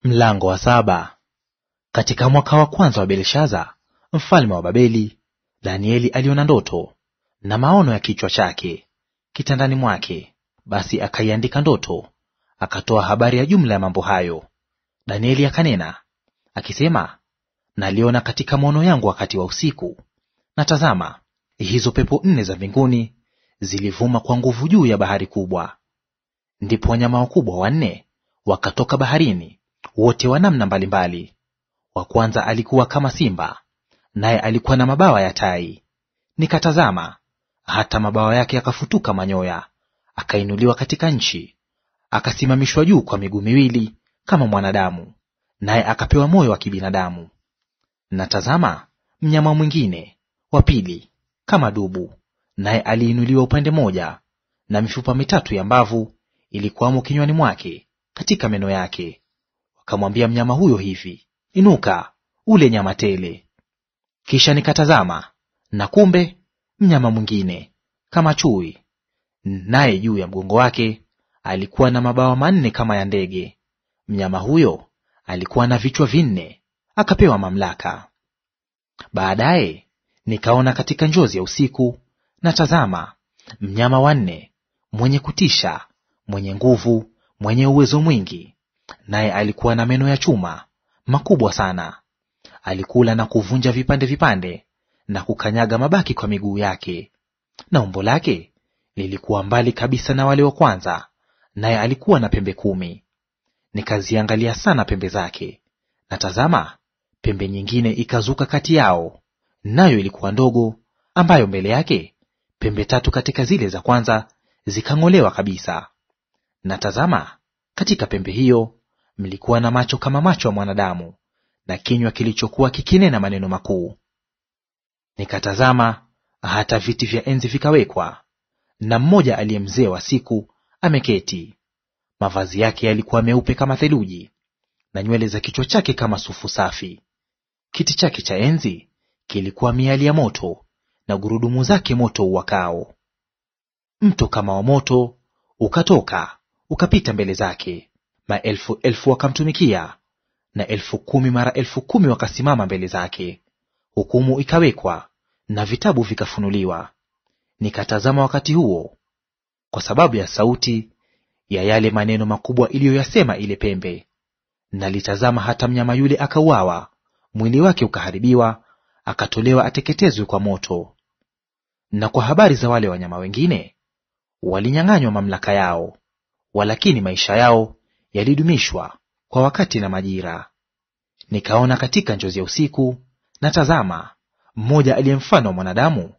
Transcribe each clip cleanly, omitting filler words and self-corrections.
Mlango wa 7. Katika mwaka wa kwanza wa Belshaza mfalme wa Babeli, Danieli aliona ndoto na maono ya kichwa chake kitandani mwake. Basi akaiandika ndoto, akatoa habari ya jumla ya mambo hayo. Danieli akanena akisema, naliona katika maono yangu wakati wa usiku, na tazama, hizo pepo 4 za mbinguni zilivuma kwa nguvu juu ya bahari kubwa. Ndipo wanyama wakubwa 4 wakatoka baharini, wote wa namna mbalimbali. Wa kwanza alikuwa kama simba, naye alikuwa na mabawa ya tai. Nikatazama, hata mabawa yake yakafutuka manyoya, akainuliwa katika nchi, akasimamishwa juu kwa miguu miwili kama mwanadamu, naye akapewa moyo wa kibinadamu. Na tazama, mnyama mwingine wa pili kama dubu, naye aliinuliwa upande moja, na mifupa 3 ya mbavu ilikuwamo kinywani mwake katika meno yake. Wakamwambia mnyama huyo hivi, inuka, ule nyama tele. Kisha nikatazama, na kumbe mnyama mwingine kama chui, naye juu ya mgongo wake alikuwa na mabawa 4 kama ya ndege. Mnyama huyo alikuwa na vichwa 4, akapewa mamlaka. Baadaye nikaona katika njozi ya usiku, na tazama, mnyama wa 4 mwenye kutisha, mwenye nguvu, mwenye uwezo mwingi, naye alikuwa na meno ya chuma makubwa sana. Alikula na kuvunja vipande vipande na kukanyaga mabaki kwa miguu yake. Na umbo lake lilikuwa mbali kabisa na wale wa kwanza, naye alikuwa na pembe 10. Nikaziangalia sana pembe zake, na tazama, pembe nyingine ikazuka kati yao, nayo ilikuwa ndogo, ambayo mbele yake pembe 3 katika zile za kwanza zikang'olewa kabisa. Na tazama, katika pembe hiyo mlikuwa na macho kama macho ya mwanadamu, na kinywa kilichokuwa kikinena maneno makuu. Nikatazama, hata viti vya enzi vikawekwa, na mmoja aliye mzee wa siku ameketi. Mavazi yake yalikuwa meupe kama theluji, na nywele za kichwa chake kama sufu safi. Kiti chake cha enzi kilikuwa miali ya moto, na gurudumu zake moto uwakao. Mto kama wa moto ukatoka ukapita mbele zake. 10,000 wakamtumikia, na 10,000 mara 10,000 wakasimama mbele zake. Hukumu ikawekwa, na vitabu vikafunuliwa. Nikatazama wakati huo, kwa sababu ya sauti ya yale maneno makubwa iliyoyasema ile pembe. Nalitazama hata mnyama yule akauawa, mwili wake ukaharibiwa, akatolewa ateketezwe kwa moto. Na kwa habari za wale wanyama wengine, walinyang'anywa mamlaka yao, walakini maisha yao yalidumishwa kwa wakati na majira. Nikaona katika njozi ya usiku, na tazama, mmoja aliye mfano wa mwanadamu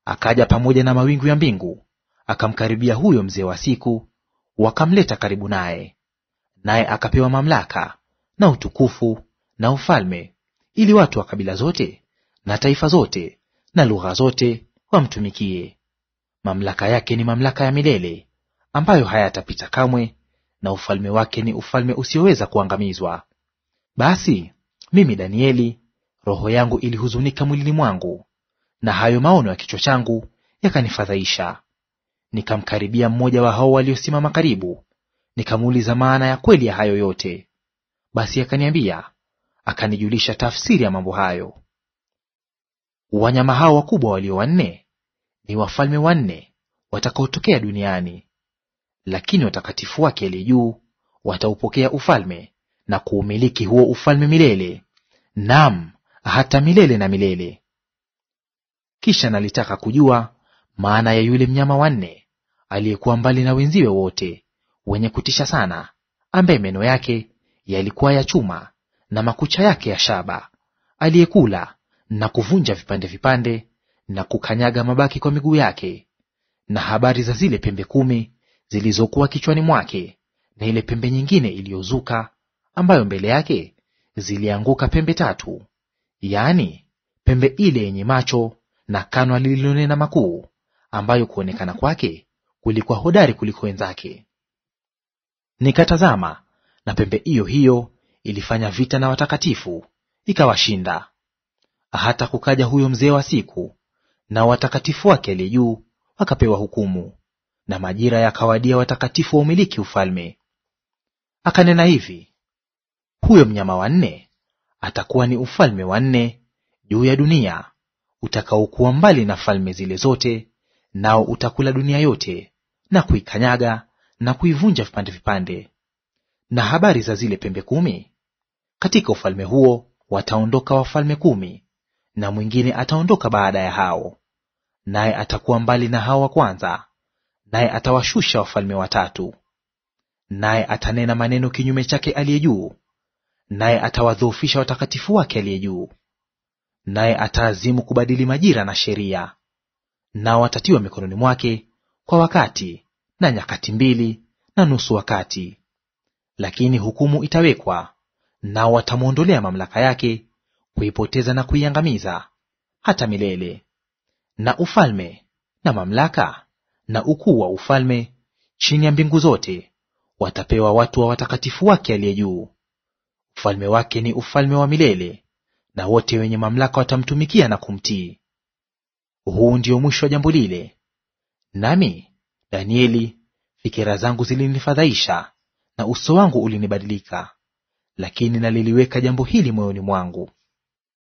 akaja pamoja na mawingu ya mbingu, akamkaribia huyo mzee wa siku, wakamleta karibu naye. Naye akapewa mamlaka na utukufu na ufalme, ili watu wa kabila zote na taifa zote na lugha zote wamtumikie. Mamlaka yake ni mamlaka ya milele, ambayo hayatapita kamwe, na ufalme wake ni ufalme usioweza kuangamizwa. Basi mimi Danieli, roho yangu ilihuzunika mwilini mwangu, na hayo maono ya kichwa changu yakanifadhaisha. Nikamkaribia mmoja wa hao waliosimama karibu, nikamuuliza maana ya kweli ya hayo yote. Basi akaniambia, akanijulisha tafsiri ya mambo hayo. Wanyama hao wakubwa walio 4 ni wafalme 4 watakaotokea duniani, lakini watakatifu wake aliye juu wataupokea ufalme na kuumiliki huo ufalme milele, naam, hata milele na milele. Kisha nalitaka kujua maana ya yule mnyama wa 4 aliyekuwa mbali na wenziwe wote, wenye kutisha sana, ambaye meno yake yalikuwa ya chuma na makucha yake ya shaba, aliyekula na kuvunja vipande vipande na kukanyaga mabaki kwa miguu yake. Na habari za zile pembe 10 zilizokuwa kichwani mwake, na ile pembe nyingine iliyozuka, ambayo mbele yake zilianguka pembe 3, yaani pembe ile yenye macho na kanwa lililonena makuu, ambayo kuonekana kwake kulikuwa hodari kuliko wenzake. Nikatazama, na pembe hiyo hiyo ilifanya vita na watakatifu, ikawashinda. Hata kukaja huyo mzee wa siku, na watakatifu wake aliye juu wakapewa hukumu, na majira yakawadia watakatifu wa umiliki ufalme. Akanena hivi, Huyo mnyama wa nne atakuwa ni ufalme wa nne juu ya dunia, utakaokuwa mbali na falme zile zote, nao utakula dunia yote na kuikanyaga na kuivunja vipande vipande. Na habari za zile pembe 10, katika ufalme huo wataondoka wafalme 10, na mwingine ataondoka baada ya hao, naye atakuwa mbali na hao wa kwanza, naye atawashusha wafalme 3. Naye atanena maneno kinyume chake aliye juu, naye atawadhoofisha watakatifu wake aliye juu. Naye ataazimu kubadili majira na sheria, nao watatiwa mikononi mwake kwa wakati na nyakati 2 na nusu wakati. Lakini hukumu itawekwa, nao watamwondolea mamlaka yake, kuipoteza na kuiangamiza hata milele. Na ufalme na mamlaka na ukuu wa ufalme chini ya mbingu zote watapewa watu wa watakatifu wake aliye juu. Ufalme wake ni ufalme wa milele, na wote wenye mamlaka watamtumikia na kumtii. Huu ndio mwisho wa jambo lile. Nami Danieli, fikira zangu zilinifadhaisha, na uso wangu ulinibadilika, lakini naliliweka jambo hili moyoni mwangu.